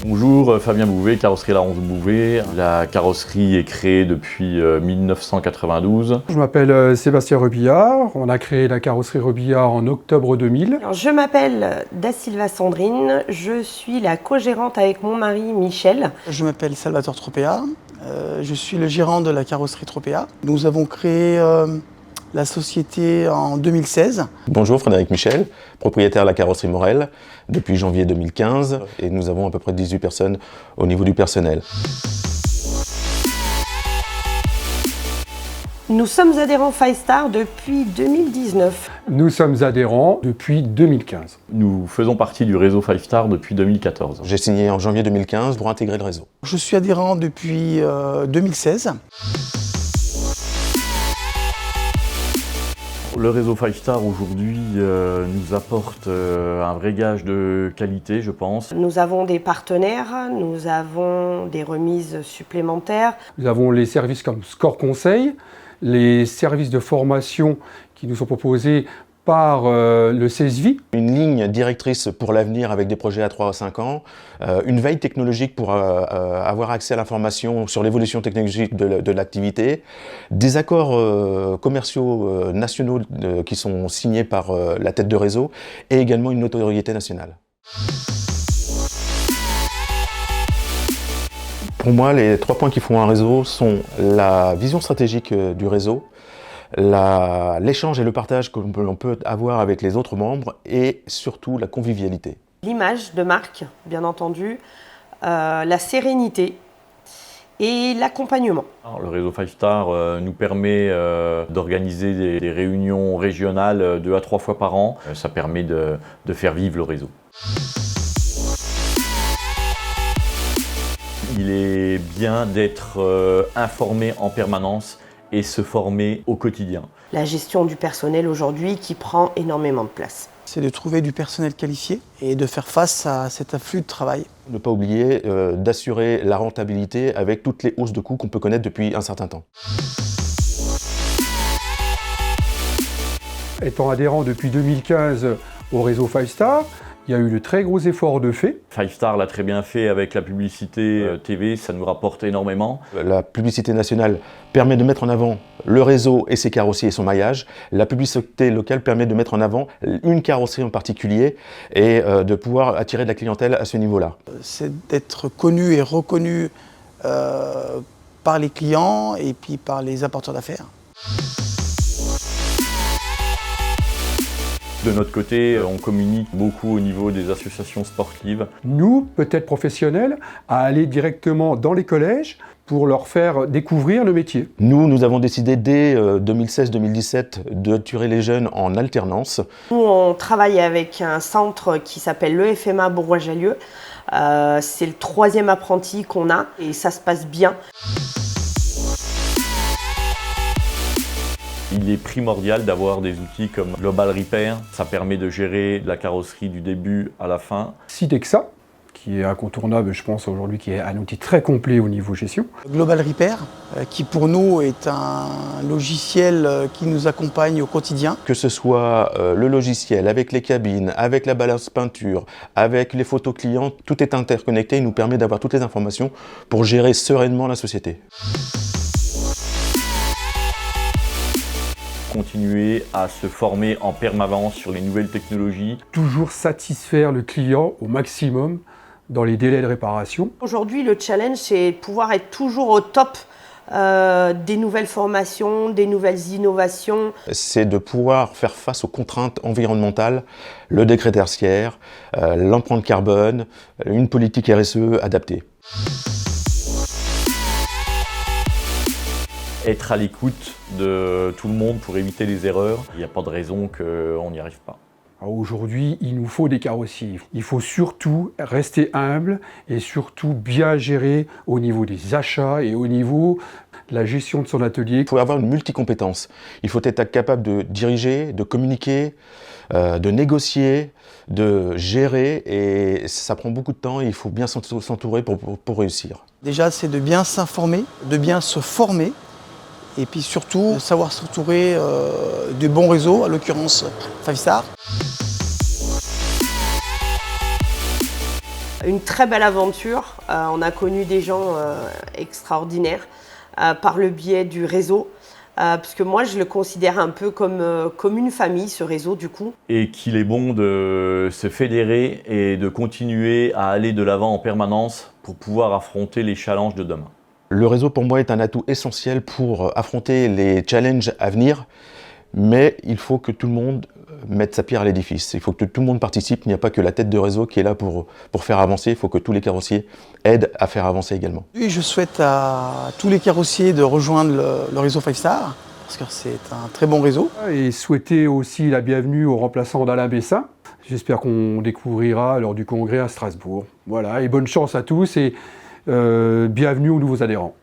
Bonjour, Fabien Bouvet, carrosserie Laurence Bouvet. La carrosserie est créée depuis 1992. Je m'appelle Sébastien Rebillard. On a créé la carrosserie Rebillard en octobre 2000. Alors, je m'appelle Da Silva Sandrine, je suis la co-gérante avec mon mari Michel. Je m'appelle Salvatore Tropea, je suis le gérant de la carrosserie Tropea. Nous avons créé la société en 2016. Bonjour, Frédéric Michel, propriétaire de la carrosserie Morel depuis janvier 2015 et nous avons à peu près 18 personnes au niveau du personnel. Nous sommes adhérents Five Star depuis 2019. Nous sommes adhérents depuis 2015. Nous faisons partie du réseau Five Star depuis 2014. J'ai signé en janvier 2015 pour intégrer le réseau. Je suis adhérent depuis 2016. Le réseau Five Star aujourd'hui nous apporte un vrai gage de qualité, je pense. Nous avons des partenaires, nous avons des remises supplémentaires. Nous avons les services comme Score Conseil, les services de formation qui nous sont proposés par le CESVI. Une ligne directrice pour l'avenir avec des projets à 3 à 5 ans, une veille technologique pour avoir accès à l'information sur l'évolution technologique de l'activité, des accords commerciaux nationaux qui sont signés par la tête de réseau et également une notoriété nationale. Pour moi, les 3 points qui font un réseau sont la vision stratégique du réseau, l'échange et le partage que l'on peut avoir avec les autres membres et surtout la convivialité. L'image de marque, bien entendu, la sérénité et l'accompagnement. Le réseau Five Star nous permet d'organiser des réunions régionales 2 à 3 fois par an. Ça permet de faire vivre le réseau. Il est bien d'être informé en permanence et se former au quotidien. La gestion du personnel aujourd'hui qui prend énormément de place. C'est de trouver du personnel qualifié et de faire face à cet afflux de travail. Ne pas oublier d'assurer la rentabilité avec toutes les hausses de coûts qu'on peut connaître depuis un certain temps. Étant adhérent depuis 2015 au réseau Five Star, il y a eu de très gros efforts de fait. Five Star l'a très bien fait avec la publicité TV, ça nous rapporte énormément. La publicité nationale permet de mettre en avant le réseau et ses carrossiers et son maillage. La publicité locale permet de mettre en avant une carrosserie en particulier et de pouvoir attirer de la clientèle à ce niveau-là. C'est d'être connu et reconnu par les clients et puis par les apporteurs d'affaires. De notre côté, on communique beaucoup au niveau des associations sportives. Nous, peut-être professionnels, à aller directement dans les collèges pour leur faire découvrir le métier. Nous avons décidé dès 2016-2017 de tuer les jeunes en alternance. Nous, on travaille avec un centre qui s'appelle l'EFMA Bourgoin-Jallieu. C'est le 3e apprenti qu'on a et ça se passe bien. Il est primordial d'avoir des outils comme Global Repair. Ça permet de gérer la carrosserie du début à la fin. Sidexa, qui est incontournable, je pense, aujourd'hui, qui est un outil très complet au niveau gestion. Global Repair, qui pour nous est un logiciel qui nous accompagne au quotidien. Que ce soit le logiciel, avec les cabines, avec la balance peinture, avec les photos clients, tout est interconnecté et nous permet d'avoir toutes les informations pour gérer sereinement la société. Continuer à se former en permanence sur les nouvelles technologies. Toujours satisfaire le client au maximum dans les délais de réparation. Aujourd'hui, le challenge, c'est de pouvoir être toujours au top des nouvelles formations, des nouvelles innovations. C'est de pouvoir faire face aux contraintes environnementales, le décret tertiaire, l'empreinte carbone, une politique RSE adaptée. Être à l'écoute de tout le monde pour éviter les erreurs. Il n'y a pas de raison qu'on n'y arrive pas. Aujourd'hui, il nous faut des carrossiers. Il faut surtout rester humble et surtout bien gérer au niveau des achats et au niveau de la gestion de son atelier. Il faut avoir une multicompétence. Il faut être capable de diriger, de communiquer, de négocier, de gérer et ça prend beaucoup de temps et il faut bien s'entourer pour réussir. Déjà, c'est de bien s'informer, de bien se former. Et puis surtout, de savoir s'entourer du bon réseau, à l'occurrence Five Star. Une très belle aventure. On a connu des gens extraordinaires par le biais du réseau. Puisque moi, je le considère un peu comme une famille, ce réseau, du coup. Et qu'il est bon de se fédérer et de continuer à aller de l'avant en permanence pour pouvoir affronter les challenges de demain. Le réseau, pour moi, est un atout essentiel pour affronter les challenges à venir, mais il faut que tout le monde mette sa pierre à l'édifice. Il faut que tout le monde participe. Il n'y a pas que la tête de réseau qui est là pour faire avancer. Il faut que tous les carrossiers aident à faire avancer également. Oui, je souhaite à tous les carrossiers de rejoindre le réseau 5 Star, parce que c'est un très bon réseau. Et souhaiter aussi la bienvenue au remplaçant d'Alain Bessin. J'espère qu'on découvrira lors du congrès à Strasbourg. Voilà, et bonne chance à tous et bienvenue aux nouveaux adhérents.